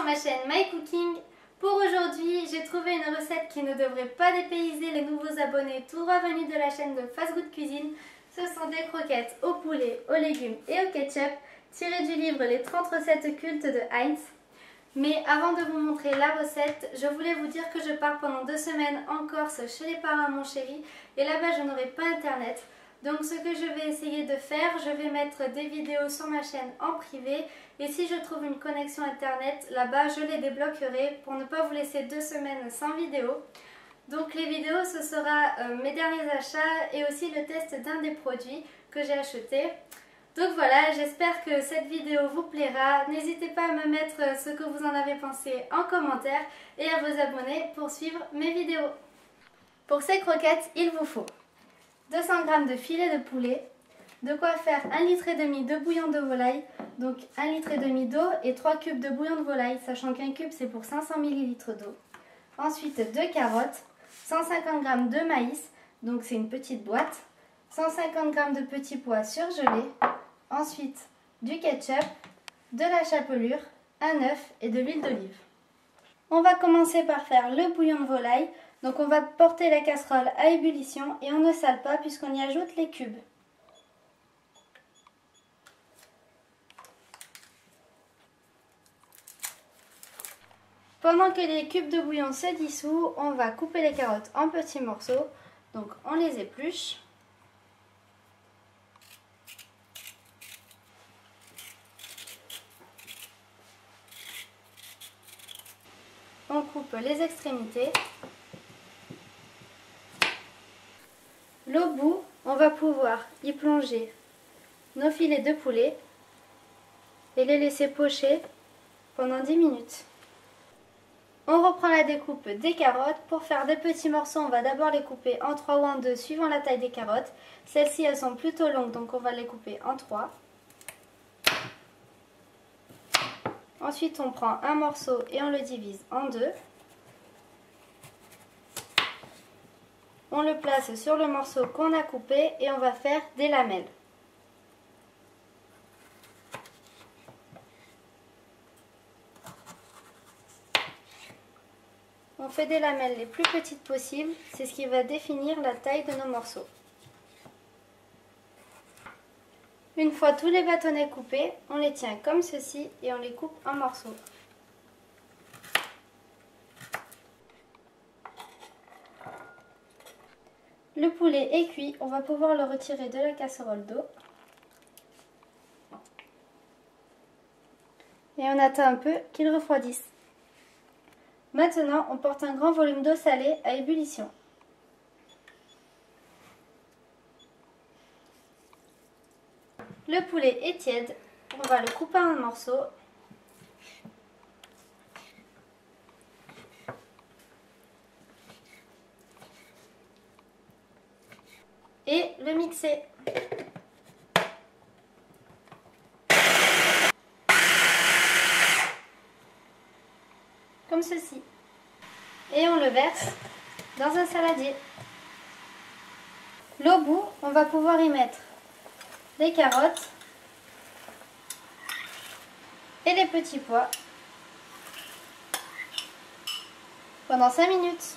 ma chaîne My Cooking. Pour aujourd'hui, j'ai trouvé une recette qui ne devrait pas dépayser les nouveaux abonnés tout droit venus de la chaîne de Fast Good Cuisine. Ce sont des croquettes au poulet, aux légumes et au ketchup tirées du livre Les 30 recettes cultes de Heinz. Mais avant de vous montrer la recette, je voulais vous dire que je pars pendant 2 semaines en Corse chez les parents à mon chéri et là-bas je n'aurai pas internet. Donc ce que je vais essayer de faire, je vais mettre des vidéos sur ma chaîne en privé et si je trouve une connexion internet là-bas, je les débloquerai pour ne pas vous laisser 2 semaines sans vidéo. Donc les vidéos, ce sera mes derniers achats et aussi le test d'un des produits que j'ai acheté. Donc voilà, j'espère que cette vidéo vous plaira. N'hésitez pas à me mettre ce que vous en avez pensé en commentaire et à vous abonner pour suivre mes vidéos. Pour ces croquettes, il vous faut 200 g de filet de poulet, de quoi faire 1,5 litre de bouillon de volaille, donc 1,5 litre d'eau et 3 cubes de bouillon de volaille, sachant qu'un cube c'est pour 500 ml d'eau. Ensuite 2 carottes, 150 g de maïs, donc c'est une petite boîte, 150 g de petits pois surgelés, ensuite du ketchup, de la chapelure, un œuf et de l'huile d'olive. On va commencer par faire le bouillon de volaille. Donc on va porter la casserole à ébullition et on ne sale pas puisqu'on y ajoute les cubes. Pendant que les cubes de bouillon se dissouent, on va couper les carottes en petits morceaux. Donc on les épluche. On coupe les extrémités. L'au bout, on va pouvoir y plonger nos filets de poulet et les laisser pocher pendant 10 minutes. On reprend la découpe des carottes. Pour faire des petits morceaux, on va d'abord les couper en 3 ou en 2 suivant la taille des carottes. Celles-ci, elles sont plutôt longues, donc on va les couper en 3. Ensuite, on prend un morceau et on le divise en 2. On le place sur le morceau qu'on a coupé et on va faire des lamelles. On fait des lamelles les plus petites possibles, c'est ce qui va définir la taille de nos morceaux. Une fois tous les bâtonnets coupés, on les tient comme ceci et on les coupe en morceaux. Le poulet est cuit, on va pouvoir le retirer de la casserole d'eau. Et on attend un peu qu'il refroidisse. Maintenant, on porte un grand volume d'eau salée à ébullition. Le poulet est tiède, on va le couper en morceaux. Et le mixer. Comme ceci. Et on le verse dans un saladier. L'au bout, on va pouvoir y mettre les carottes et les petits pois pendant 5 minutes.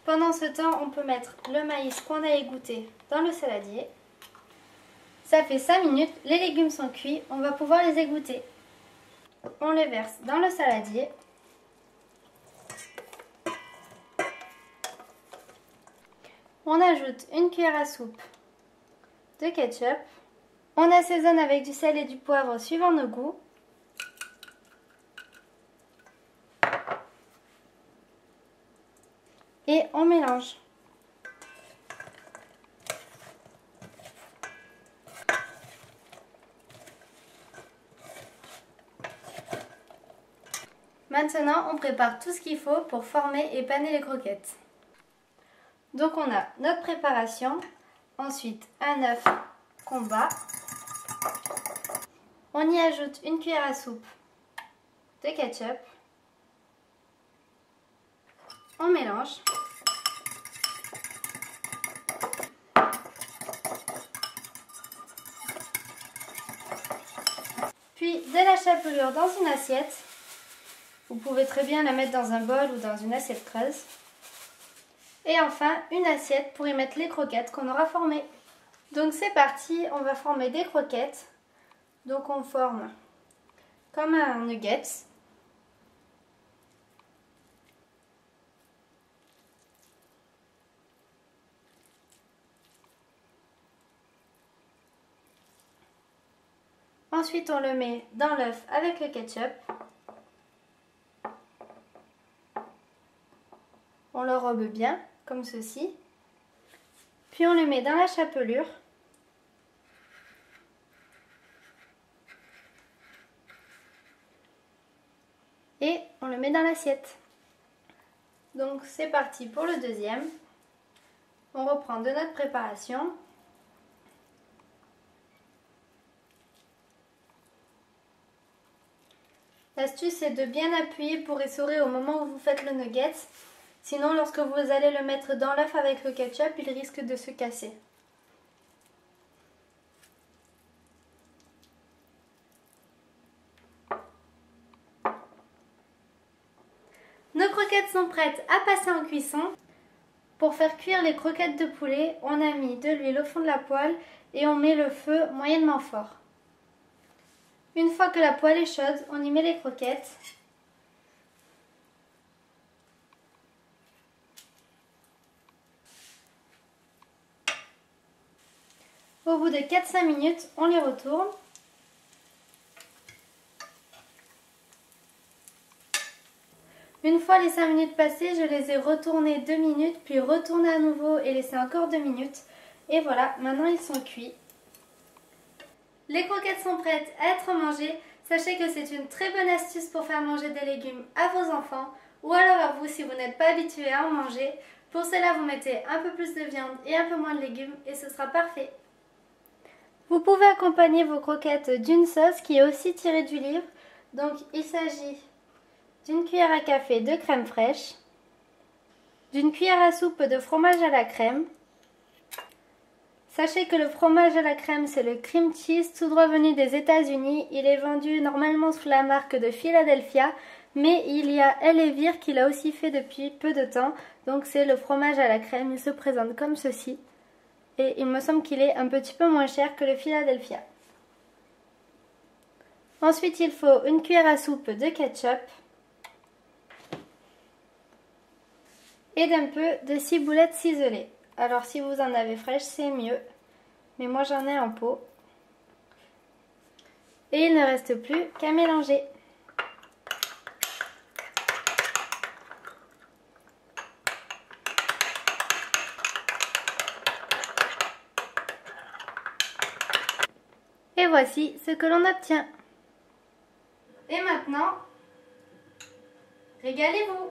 Pendant ce temps, on peut mettre le maïs qu'on a égoutté dans le saladier. Ça fait 5 minutes, les légumes sont cuits, on va pouvoir les égoutter. On les verse dans le saladier. On ajoute une cuillère à soupe de ketchup. On assaisonne avec du sel et du poivre suivant nos goûts. Et on mélange. Maintenant, on prépare tout ce qu'il faut pour former et paner les croquettes. Donc on a notre préparation, ensuite un œuf qu'on bat. On y ajoute une cuillère à soupe de ketchup. On mélange. Puis de la chapelure dans une assiette. Vous pouvez très bien la mettre dans un bol ou dans une assiette creuse. Et enfin, une assiette pour y mettre les croquettes qu'on aura formées. Donc c'est parti, on va former des croquettes. Donc on forme comme un nugget. Ensuite, on le met dans l'œuf avec le ketchup. On l'enrobe bien, comme ceci. Puis on le met dans la chapelure. Et on le met dans l'assiette. Donc c'est parti pour le deuxième. On reprend de notre préparation. L'astuce est de bien appuyer pour essorer au moment où vous faites le nugget. Sinon, lorsque vous allez le mettre dans l'œuf avec le ketchup, il risque de se casser. Nos croquettes sont prêtes à passer en cuisson. Pour faire cuire les croquettes de poulet, on a mis de l'huile au fond de la poêle et on met le feu moyennement fort. Une fois que la poêle est chaude, on y met les croquettes. Au bout de 4-5 minutes, on les retourne. Une fois les 5 minutes passées, je les ai retournés 2 minutes, puis retournés à nouveau et laissé encore 2 minutes. Et voilà, maintenant ils sont cuits. Les croquettes sont prêtes à être mangées. Sachez que c'est une très bonne astuce pour faire manger des légumes à vos enfants ou alors à vous si vous n'êtes pas habitué à en manger. Pour cela, vous mettez un peu plus de viande et un peu moins de légumes et ce sera parfait. Vous pouvez accompagner vos croquettes d'une sauce qui est aussi tirée du livre. Donc il s'agit d'une cuillère à café de crème fraîche, d'une cuillère à soupe de fromage à la crème. Sachez que le fromage à la crème, c'est le cream cheese tout droit venu des États-Unis. Il est vendu normalement sous la marque de Philadelphia, mais il y a Elevir qui l'a aussi fait depuis peu de temps. Donc c'est le fromage à la crème, il se présente comme ceci. Et il me semble qu'il est un petit peu moins cher que le Philadelphia. Ensuite, il faut une cuillère à soupe de ketchup et d'un peu de ciboulette ciselée. Alors si vous en avez fraîche, c'est mieux. Mais moi j'en ai en pot. Et il ne reste plus qu'à mélanger. Et voici ce que l'on obtient. Et maintenant, régalez-vous!